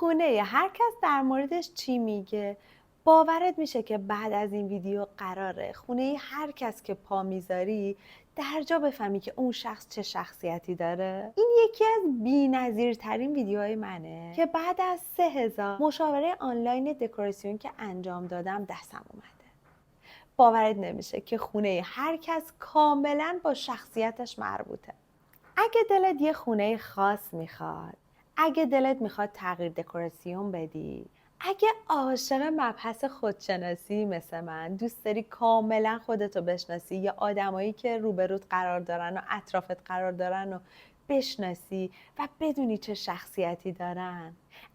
خونه هر کس در موردش چی میگه؟ باورت میشه که بعد از این ویدیو قراره خونه هر کس که پا میذاری در جا بفهمی که اون شخص چه شخصیتی داره؟ این یکی از بی‌نظیرترین ویدیوهای منه که بعد از 3000 مشاوره آنلاین دکوراسیون که انجام دادم دستم اومده. باورت نمیشه که خونه هر کس کاملا با شخصیتش مربوطه. اگه دلت یه خونه خاص میخواد، اگه دلت میخواد تغییر دکوراسیون بدی، اگه عاشق مبحث خودشناسی مثل من دوست داری کاملا خودتو بشناسی یا آدمایی که روبروت قرار دارن و اطرافت قرار دارن و بشناسی و بدونی چه شخصیتی دارن،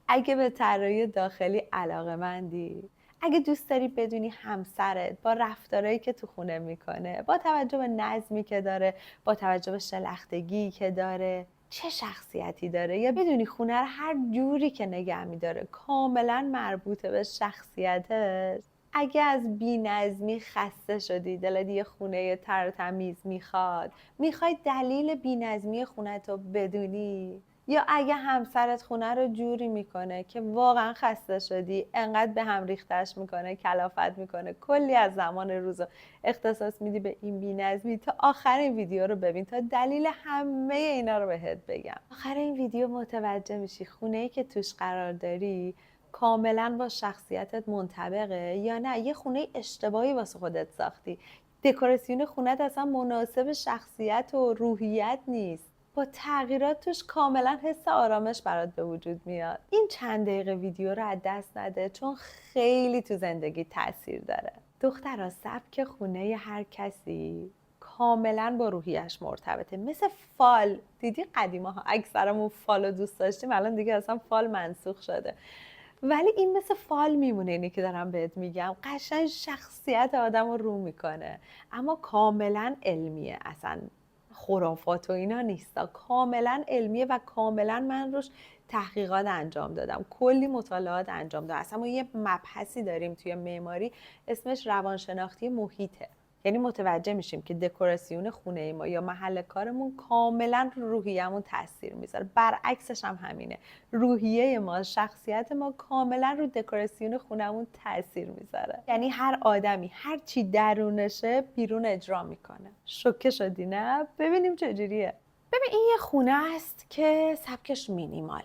اگه به طراحی داخلی علاقه‌مندی، اگه دوست داری بدونی همسرت با رفتارهایی که تو خونه میکنه، با توجه به نظمی که داره، با توجه به شلختگی که داره، چه شخصیتی داره، یا بدونی خونه رو هر جوری که نگه میداره کاملا مربوطه به شخصیتش. اگه از بی‌نظمی خسته شدی، دلت یه خونه تر و تمیز میخواد، میخوای دلیل بی‌نظمی خونت رو بدونی، یا اگه همسرت خونه رو جوری میکنه که واقعا خسته شدی، انقدر به هم ریختش میکنه، کلافت میکنه، کلی از زمان روز اختصاص میدی به این بی‌نظمی، تا آخر این ویدیو رو ببین تا دلیل همه اینا رو بهت بگم. آخر این ویدیو متوجه میشی خونه‌ای که توش قرار داری کاملا با شخصیتت منطبقه یا نه یه خونه اشتباهی واسه خودت ساختی. دکوراسیون خونت اصلا مناسب شخصیت و روحیت نیست. با تغییرات توش کاملا حس آرامش برات به وجود میاد. این چند دقیقه ویدیو رو از دست نده، چون خیلی تو زندگی تاثیر داره. دخترا، سبک خونه هر کسی کاملا با روحیش مرتبطه. مثل فال، دیدی قدیما ها اکثرمون فال رو دوست داشتیم، الان دیگه اصلا فال منسوخ شده، ولی این مثل فال میمونه. اینی که دارم بهت میگم قشنگ شخصیت آدم رو میکنه، اما کاملا علمیه، اصلا خرافات و اینا نیستا، کاملا علمیه و کاملا من روش تحقیقات انجام دادم، کلی مطالعات انجام دادم. اصلا ما یه مبحثی داریم توی معماری اسمش روانشناختی محیطه. یعنی متوجه میشیم که دکوراسیون خونه ما یا محل کارمون کاملا رو روحیه‌مون تاثیر میذاره. برعکسش هم همینه، روحیه ما، شخصیت ما کاملا رو دکوراسیون خونمون تاثیر میذاره. یعنی هر آدمی هر چی درونشه بیرون اجرا میکنه. شوکه شدی نه؟ ببینیم چجوریه. ببین، این یه خونه است که سبکش مینیماله.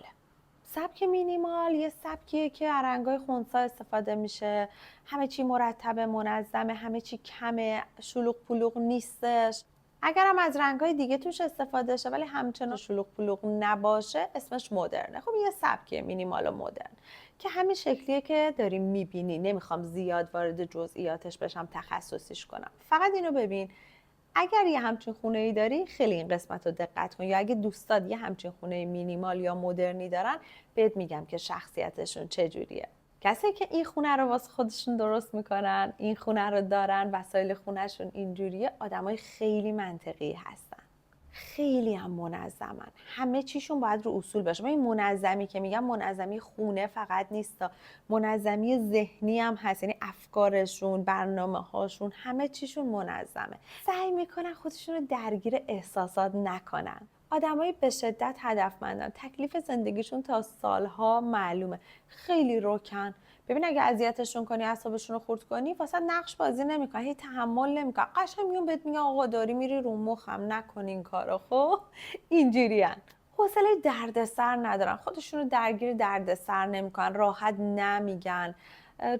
سبک مینیمال یه سبکیه که از رنگای خنثی استفاده میشه، همه چی مرتب منظمه، همه چی کمه، شلوغ پلوغ نیستش. اگر هم از رنگای دیگه توش استفاده شه ولی همچنان شلوغ پلوغ نباشه، اسمش مدرنه. خب یه سبکیه مینیمال و مدرن که همین شکلیه که داریم میبینی. نمیخوام زیاد وارد جزئیاتش بشم، تخصصیش کنم، فقط اینو ببین. اگر یه همچین خونه‌ای داری خیلی این قسمت رو دقت کن، یا اگه دوستات یه همچین خونه مینیمال یا مدرنی دارن بهت میگم که شخصیتشون چجوریه. کسی که این خونه رو واسه خودشون درست میکنن، این خونه رو دارن، وسایل خونهشون اینجوریه، آدمای خیلی منطقی هستن، خیلی هم منظمن، همه چیشون باید رو اصول باشه. من این منظمی که میگم منظمی خونه فقط نیست، منظمی ذهنی هم هست، یعنی افکارشون، برنامه هاشون، همه چیشون منظمه. سعی میکنن خودشون رو درگیر احساسات نکنن. آدمای به شدت هدفمندن، تکلیف زندگیشون تا سالها معلومه، خیلی رکن. ببین اگه اذیتشون کنی، اعصابشون رو خورد کنی، واسه نقش بازی نمیکنن، هیچ تحمل نمیکنن، قشنگ میون بهت میگن آقا داری میری رو مخم، نکن این کارو. خب اینجوریان، حوصله دردسر ندارن، خودشون رو درگیر دردسر نمیکنن، راحت نمیگن،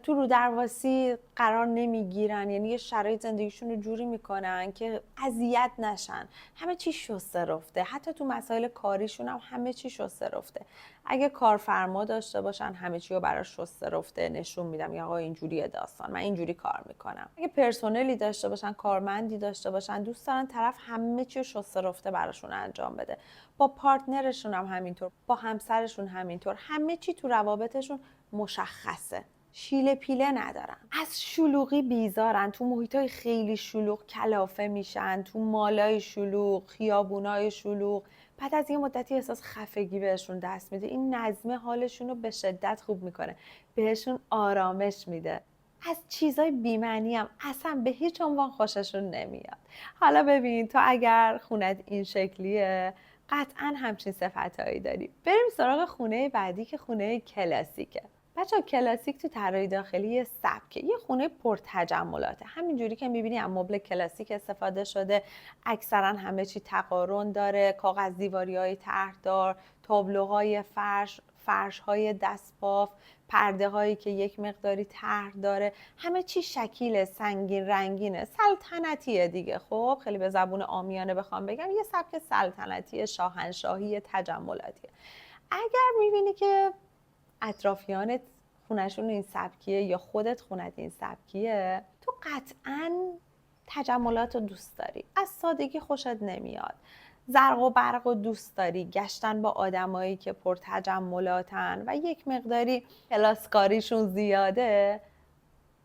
تو رو درواسی قرار نمیگیرن، یعنی یه شرایط زندگیشون رو جوری میکنن که اذیت نشن. همه چی شسته رفته، حتی تو مسائل کاریشون هم همه چی شسته رفته. اگه کارفرما داشته باشن همه چی رو براش شسته رفته نشون میدم، یا آقا اینجوریه داستان، من اینجوری کار میکنم. اگه پرسنلی داشته باشن، کارمندی داشته باشن، دوست دارن طرف همه چی رو شسته رفته براشون انجام بده. با پارتنرشون هم همینطور، با همسرشون همینطور، همه چی تو روابطشون مشخصه، شیله پیله ندارن، از شلوغی بیزارن، تو محیطای خیلی شلوغ کلافه میشن، تو مالای شلوغ، خیابونای شلوغ. بعد از یه مدتی احساس خفگی بهشون دست میده. این نظمه حالشون رو به شدت خوب میکنه، بهشون آرامش میده. از چیزای بی‌معنی هم اصلا به هیچ عنوان خوششون نمیاد. حالا ببین، تو اگر خونت این شکلیه، قطعا همچین صفتهایی داری. بریم سراغ خونه بعدی که خونه کلاسیکه. بچه‌ها کلاسیک تو طراحی داخلی یه سبکه، یه خونه پرتجملاته. همینجوری که می‌بینی از مبل کلاسیک استفاده شده، اکثرا همه چی تقارن داره، کاغذ دیواری‌های طرحدار، تابلوهای فرش‌های دستباف، پرده‌هایی که یک مقداری طرح داره، همه چی شکیل سنگین رنگینه، سلطنتیه دیگه. خب خیلی به زبون عامیانه بخوام بگم یه سبک سلطنتی شاهنشاهی تجملاتیه. اگر می‌بینی که اطرافیانت خونشون این سبکیه یا خودت خونت این سبکیه، تو قطعاً تجملات رو دوست داری، از سادگی خوشت نمیاد، زرق و برق رو دوست داری، گشتن با آدمایی که پرتجملاتن و یک مقداری کلاسکاریشون زیاده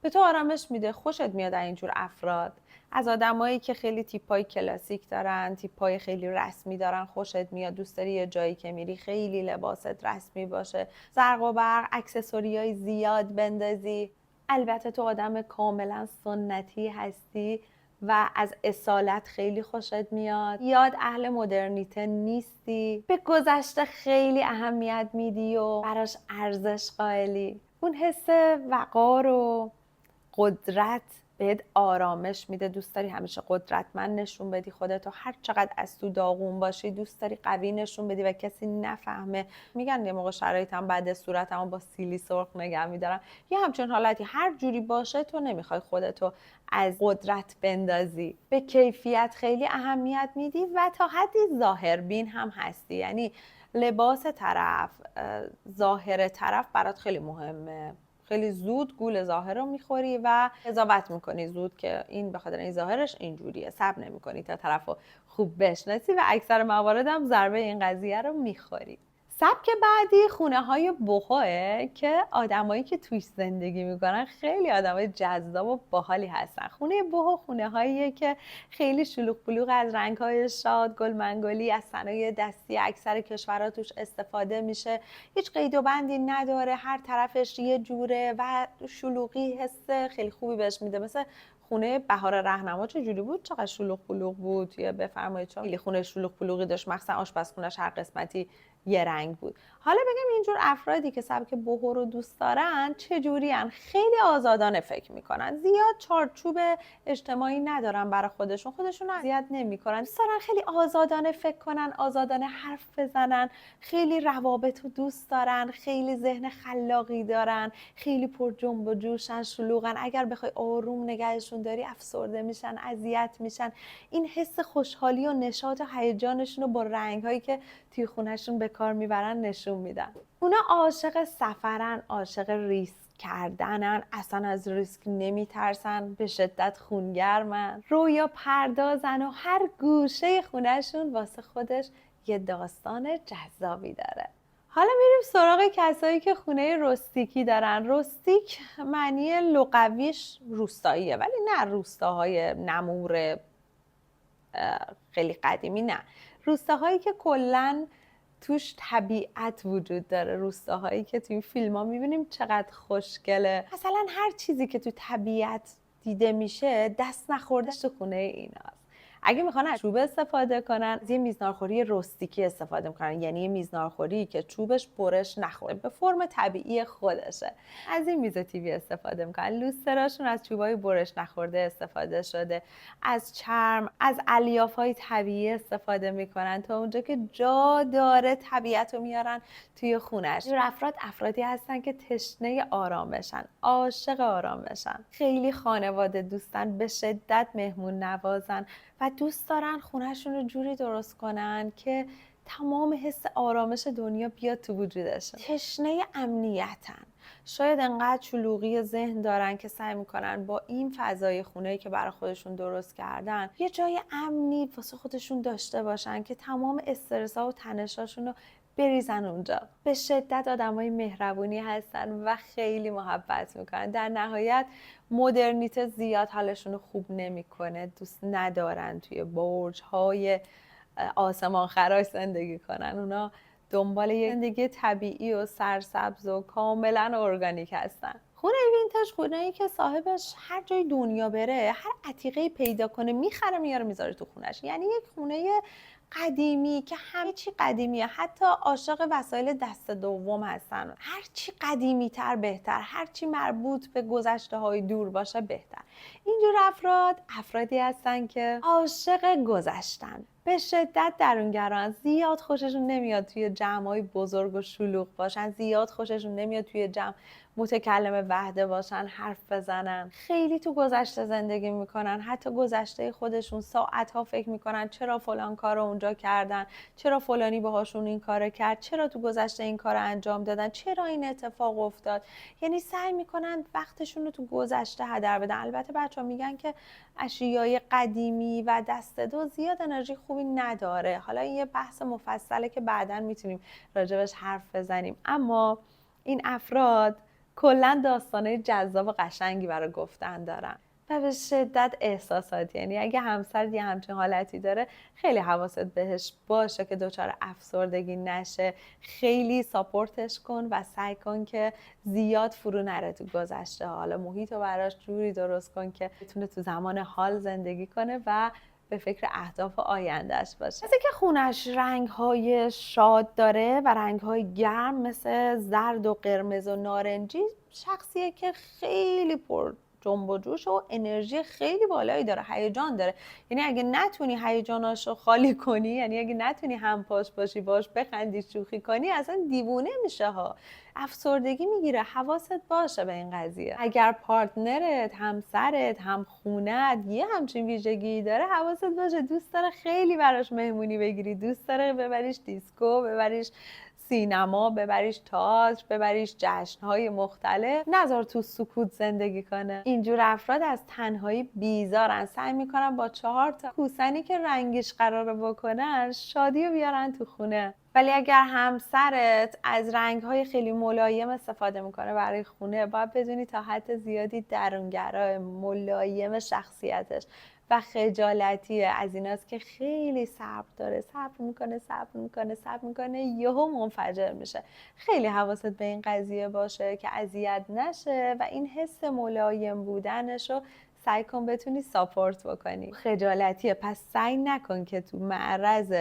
به تو آرامش میده، خوشت میاد از اینجور افراد. از آدمایی که خیلی تیپای کلاسیک دارن، تیپای خیلی رسمی دارن خوشت میاد، دوست داری یه جایی که میری خیلی لباست رسمی باشه، زرق و برق، اکسسوریای زیاد بندازی. البته تو آدم کاملا سنتی هستی و از اصالت خیلی خوشت میاد، یاد اهل مدرنیته نیستی، به گذشته خیلی اهمیت میدی و براش ارزش قائلی. اون حس وقار و قدرت بهت آرامش میده، دوست داری همیشه قدرتمند نشون بدی خودتو، هر چقدر از تو داغون باشی دوست داری قوی نشون بدی و کسی نفهمه. میگن یه موقع شرایطم بده صورتمو با سیلی سرخ نگه میدارم، یه همچین حالتی هر جوری باشه تو نمیخوای خودتو از قدرت بندازی، به کیفیت خیلی اهمیت میدی و تا حدی ظاهربین هم هستی، یعنی لباس طرف، ظاهر طرف برات خیلی مهمه، خیلی زود گول ظاهر رو میخوری و قضاوت میکنی زود که این به خاطر این ظاهرش اینجوریه، صبر نمیکنی تا طرف رو خوب بشناسی و اکثر موارد هم ضربه این قضیه رو میخوری. سبک بعدی خونه های بوهوه که آدمایی که توش زندگی میکنن خیلی آدمای جذاب و باحالی هستن. خونه بوهو خونه هاییه که خیلی شلوغ پلوغ، از رنگ های شاد، گل منگلی، از صنایع دستی اکثر کشورها توش استفاده میشه، هیچ قید و بندی نداره، هر طرفش یه جوره و شلوغی حس خیلی خوبی بهش میده. مثل خونه بهار رهنما چجوری بود، چقدر شلوغ پلوغ بود، یا بفرمایید چون خیلی خونه شلوغ پلوغی داشت، مخصوصا آشپزخونه‌اش هر قسمتی یه رنگ بود. حالا بگم اینجور افرادی که سبک بوهو رو دوست دارن چجورین؟ خیلی آزادانه فکر میکنن، زیاد چارچوب اجتماعی ندارن برای خودشون رو اذیت نمیکنن، دوست دارن خیلی آزادانه فکر کنن، آزادانه حرف بزنن، خیلی روابط رو دوست دارن، خیلی ذهن خلاقی دارن، خیلی پر جنب و جوشن، شلوغن، اگر بخوای آروم نگهشون داری افسرده میشن، اذیت میشن. این حس خوشحالی و نشاط و هیجانشون رو با رنگ‌هایی که توی خونهشون به کار میبرن نشون میدن. اونا عاشق سفرن، عاشق ریسک کردنن، اصلا از ریسک نمیترسن، به شدت خونگرمن، رویا پردازن و هر گوشه خونهشون واسه خودش یه داستان جذابی داره. حالا میریم سراغ کسایی که خونه رستیکی دارن. رستیک معنی لغویش روستاییه، ولی نه روستاهای نمور خیلی قدیمی، نه، روستاهایی که کلن توش طبیعت وجود داره، روستاهایی که توی فیلم ها میبینیم چقدر خوشگله، مثلا هر چیزی که تو طبیعت دیده میشه دست نخورده تو خونه ایناست. اگه میخوان از چوب استفاده کنن، از یه میزنارخوری رستیکی استفاده میکنن، یعنی یه میزنارخوری که چوبش برش نخوره، به فرم طبیعی خودشه. از این میز تیوی استفاده میکنن. لوستراشون از چوبای برش نخورده استفاده شده، از چرم، از الیاف‌های طبیعی استفاده میکنن، تا اونجا که جا داره طبیعت رو میارن توی خونش. این افرادی هستن که تشنه آرامشن، عاشق آرامشن، خیلی خانواده دوستن، به شدت مهمون نوازن و دوست دارن خونهشون رو جوری درست کنن که تمام حس آرامش دنیا بیاد تو وجودشون. تشنه امنیتن، شاید انقدر شلوغی ذهن دارن که سعی میکنن با این فضای خونه‌ای که برای خودشون درست کردن یه جای امنی واسه خودشون داشته باشن که تمام استرس‌ها و تنش‌هاشون رو بریزن اونجا. به شدت آدمای مهربونی هستن و خیلی محبت میکنن. در نهایت مدرنیته زیاد حالشون رو خوب نمیکنه، دوست ندارن توی برج‌های آسمان خراش زندگی کنن. اونا دنبال یه زندگی طبیعی و سرسبز و کاملا ارگانیک هستن. خونه وینتاژ خونه‌ای که صاحبش هر جای دنیا بره هر عتیقه‌ای پیدا کنه میخره میاره میذاره تو خونش، یعنی یک خونه قدیمی که همه چی قدیمیه، حتی عاشق وسایل دست دوم هستن. هر چی قدیمی تر بهتر، هر چی مربوط به گذشته های دور باشه بهتر. اینجور افرادی هستن که عاشق گذشتن، به شدت درونگران، زیاد خوششون نمیاد توی جمع‌های بزرگ و شلوغ باشن، زیاد خوششون نمیاد توی جمع متکلم وحده باشن، حرف بزنن. خیلی تو گذشته زندگی میکنن، حتی گذشته خودشون ساعتها فکر میکنن چرا فلان کار رو اونجا کردن، چرا فلانی باهاشون این کار کرد، چرا تو گذشته این کار انجام دادن، چرا این اتفاق افتاد. یعنی سعی میکنن وقتشون رو تو گذشته هدر بدن. البته بچه‌ها میگن که اشیای قدیمی و دست دو زیاد انرژی خوبی نداره. حالا این یه بحث مفصله که بعداً میتونیم راجبش حرف بزنیم، اما این افراد کلا داستانه جذاب و قشنگی برای گفتن دارن و به شدت احساساتی. یعنی اگه همسر یه همچین حالتی داره خیلی حواست بهش باشه که دچار افسردگی نشه. خیلی ساپورتش کن و سعی کن که زیاد فرو نره تو گذشته. حالا محیط رو براش جوری درست کن که بتونه تو زمان حال زندگی کنه و به فکر اهداف آیندهش باشه. مثل که خونش رنگ‌های شاد داره و رنگ‌های گرم مثل زرد و قرمز و نارنجی، شخصیه که خیلی پر جنب و جوش و انرژی خیلی بالایی داره، هیجان داره. یعنی اگه نتونی هیجاناشو خالی کنی، یعنی اگه نتونی همپاش باشی، باش بخندی، شوخی کنی، اصلا دیوونه میشه ها، افسردگی میگیره. حواست باشه به این قضیه. اگر پارتنرت، همسرت، همخونت یه همچین ویژگی داره، حواست باشه. دوست داره خیلی براش مهمونی بگیری، دوست داره ببریش دیسکو، ببریش سینما، ببریش تئاتر، ببریش جشن‌های مختلف. نذار تو سکوت زندگی کنه. اینجور افراد از تنهایی بیزارن، سعی میکنن با 4 تا کوسنی که رنگش قراره بکنن شادی رو بیارن تو خونه. ولی اگر همسرت از رنگ‌های خیلی ملایم استفاده میکنه برای خونه، باید بدونی تا حد زیادی درونگرا، ملایم شخصیتش و خجالتیه. از ایناست که خیلی صبر داره، صبر میکنه یهو منفجر میشه. خیلی حواست به این قضیه باشه که اذیت نشه و این حس ملایم بودنشو سعی کن بتونی ساپورت بکنی. خجالتیه، پس سعی نکن که تو معرض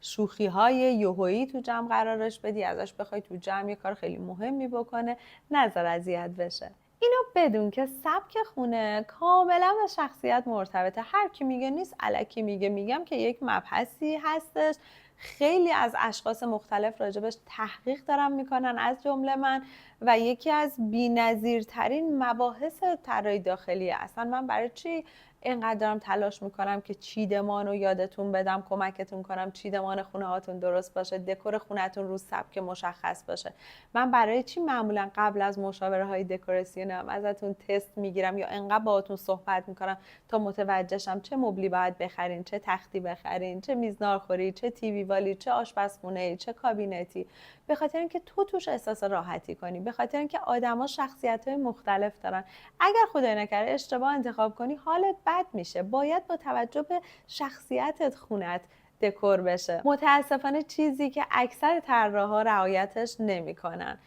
شوخی های یوهویی تو جمع قرارش بدی، ازش بخوای تو جمع یه کار خیلی مهمی بکنه، نذار اذیت بشه. اینو بدون که سبک خونه کاملا به شخصیت مرتبطه. هر کی میگه نیست الکی میگه. میگم که یک مبحثی هستش، خیلی از اشخاص مختلف راجبش تحقیق دارن میکنن، از جمله من، و یکی از بی‌نظیرترین مباحث طراحی داخلیه. اصلا من برای چی اینقدر دارم تلاش میکنم که چیدمان رو یادتون بدم، کمکتون کنم چیدمان خونه هاتون درست باشه، دکور خونهتون رو سبک مشخص باشه. من برای چی معمولا قبل از مشاوره های دکوراسیونم ازتون تست میگیرم یا انقدر باهاتون صحبت میکنم تا متوجه شم چه مبلی باید بخرین، چه تختی بخرین، چه میزنارخوری، چه تیوی والی، چه آشپزخونه، چه کابینتی. به خاطر اینکه تو توش احساس راحتی کنی، به خاطر اینکه آدما شخصیت‌های مختلف دارن. اگر خدای نکرده اشتباه انتخاب کنی حالت بد میشه. باید با توجه به شخصیتت خونت دکور بشه. متاسفانه چیزی که اکثر طراحا رعایتش نمیکنن.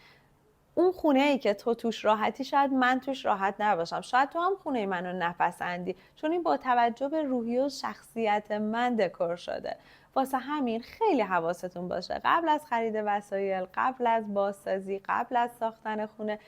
اون خونه ای که تو توش راحتی شاید من توش راحت نباشم، شاید تو هم خونه منو نپسندی، چون این با توجه به روحیه و شخصیت من دکور شده. واسه همین خیلی حواستون باشه قبل از خرید وسایل، قبل از بازسازی، قبل از ساختن خونه،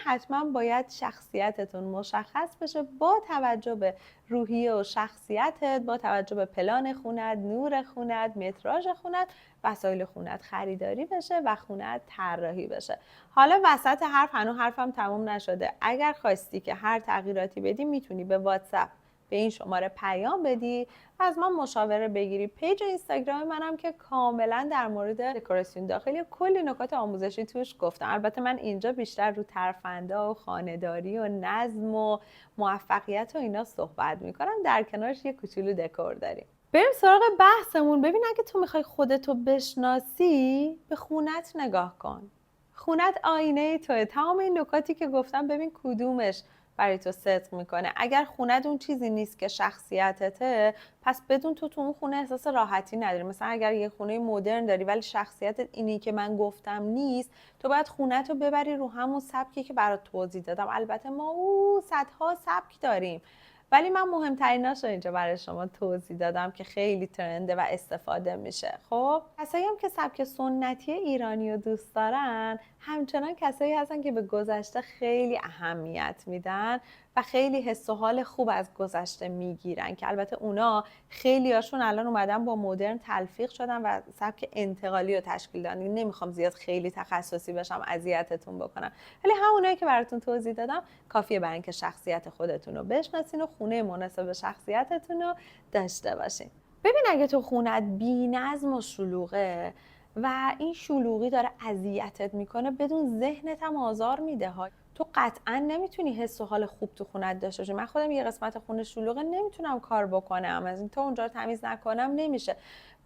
حتما باید شخصیتتون مشخص بشه با توجه به روحیه و شخصیتت، با توجه به پلان خونت، نور خونت، متراژ خونت، وسایل خونت خریداری بشه و خونت طراحی بشه. حالا وسط هنوز حرفم تموم نشده. اگر خواستی که هر تغییراتی بدی میتونی به واتساپ به این شماره پیام بدی، از من مشاوره بگیری. پیج اینستاگرام منم که کاملا در مورد دکوراسیون داخلی کلی نکات آموزشی توش گفتم. البته من اینجا بیشتر رو ترفنده و خانه‌داری و نظم و موفقیت و اینا صحبت میکنم، در کنارش یه کوچولو دکور داریم. بریم سراغ بحثمون. ببین اگه تو میخوای خودتو بشناسی به خونت نگاه کن. خونت آینه توه. تمام این نکاتی که گفتم ببین کدومش برای تو صدق میکنه. اگر خونت اون چیزی نیست که شخصیتته، پس بدون تو اون خونه احساس راحتی نداری. مثلا اگر یه خونه مدرن داری ولی شخصیتت اینی که من گفتم نیست، تو باید خونت رو ببری رو همون سبکی که برات توضیح دادم. البته ما صدها سبک داریم ولی من مهمتریناشو اینجا برای شما توضیح دادم که خیلی ترنده و استفاده میشه. خب کسایی هم که سبک سنتی ایرانی رو دوست دارن همچنان کسایی هستن که به گذشته خیلی اهمیت میدن و خیلی حس و حال خوب از گذشته میگیرن که البته اونا خیلی هاشون الان اومدن با مدرن تلفیق شدن و سبک انتقالی رو تشکیل دادن. نمیخوام زیاد خیلی تخصصی بشم اذیتتون بکنم، ولی همونایی که براتون توضیح دادم کافیه برای اینکه شخصیت خودتون رو بشناسین و خونه مناسب به شخصیتتون رو داشته باشین. ببین اگه تو خونت بی‌نظم و شلوغه و این شلوغی داره اذیتت میکنه، بدون ذهنت هم آزار میده ها. تو قطعا نمیتونی حس و حال خوب تو خونت داشته باشی. من خودم یه قسمت خونه شلوغه نمیتونم کار بکنم، از این تا اونجا رو تمیز نکنم نمیشه.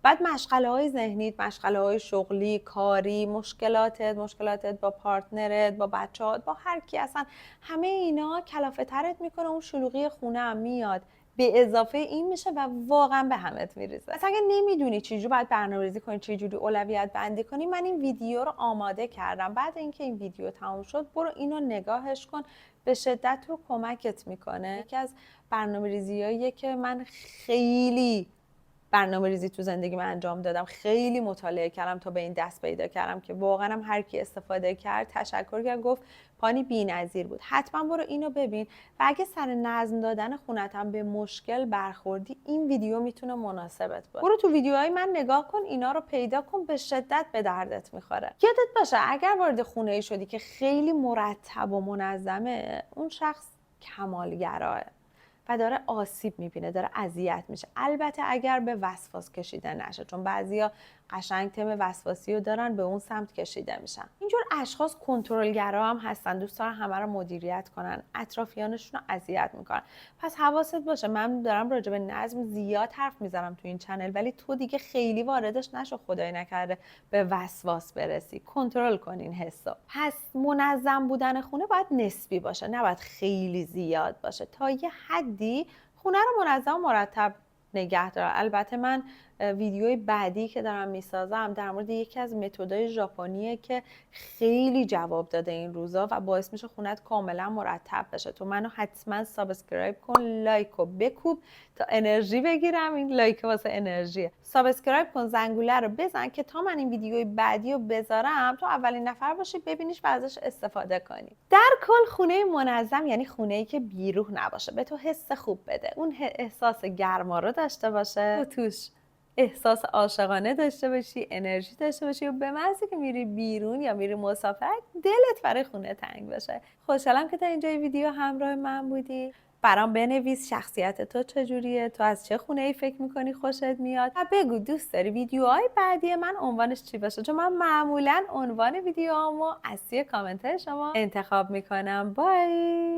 بعد مشغله‌های ذهنیت، مشغله‌های شغلی، کاری، مشکلاتت با پارتنرت، با بچه‌هات، با هر کی، اصلا همه اینا کلافه ترت میکنه. اون شلوغی خونه هم میاد به اضافه این میشه و واقعا به همت میریزه. اصلا اگه نمیدونی چجوری باید برنامه‌ریزی کنی، چجوری اولویت بندی کنی، من این ویدیو رو آماده کردم. بعد اینکه این ویدیو تموم شد برو اینو نگاهش کن، به شدت تو کمکت میکنه. یکی از برنامه‌ریزیاییه که من خیلی برنامه‌ریزی تو زندگی من انجام دادم، خیلی مطالعه کردم تا به این دست پیدا کردم که واقعا هم هر کی استفاده کرد تشکر کرد، گفت پانی بی‌نظیر بود. حتما برو اینو ببین و اگه سر نظم دادن خونت هم به مشکل برخوردی، این ویدیو میتونه مناسبت باشه. برو تو ویدیوهای من نگاه کن، اینا رو پیدا کن، به شدت به دردت میخوره. یادت باشه اگر وارد خونه‌ای شدی که خیلی مرتب و منظمه، اون شخص کمالگراه و داره آسیب میبینه، داره اذیت میشه. البته اگر به وسواس کشیده نشه، چون بعضیا قشنگ تم وسواسی رو دارن، به اون سمت کشیده میشن. اینجور اشخاص کنترلگرا هم هستن، دوست دارن همه رو مدیریت کنن، اطرافیانشون رو اذیت میکنن. پس حواست باشه. من دارم راجع به نظم زیاد حرف میزنم تو این چنل، ولی تو دیگه خیلی واردش نشو، خدای نکرده به وسواس برسی. کنترل کن این حسا. پس منظم بودن خونه باید نسبی باشه، نباید خیلی زیاد باشه. تا یه حدی خونه رو منظم و مرتب نگه دار. البته من ویدیوی بعدی که دارم میسازم در مورد یکی از متدهای ژاپنیه که خیلی جواب داده این روزا و باعث میشه خونت کاملا مرتب بشه. تو منو حتما سابسکرایب کن، لایک و بکوب تا انرژی بگیرم. این لایک واسه انرژیه. سابسکرایب کن، زنگوله رو بزن که تا من این ویدیوی بعدی رو بذارم تو اولین نفر باشی ببینیش و ازش استفاده کنی. در کل خونه منظم یعنی خونه‌ای که بیروح نباشه، به تو حس خوب بده، اون احساس گرما رو داشته باشه، تو توش احساس عاشقانه داشته باشی، انرژی داشته باشی و به محضی که میری بیرون یا میری مسافرت دلت برای خونه تنگ باشه. خوشحالم که تا اینجای ویدیو همراه من بودی. برام بنویس شخصیت تو چجوریه، تو از چه خونه‌ای فکر میکنی خوشت میاد و بگو دوست داری ویدیوهای بعدی من عنوانش چی باشه، چون من معمولا عنوان ویدیوهامو از توی کامنت شما انتخاب میکنم. بای.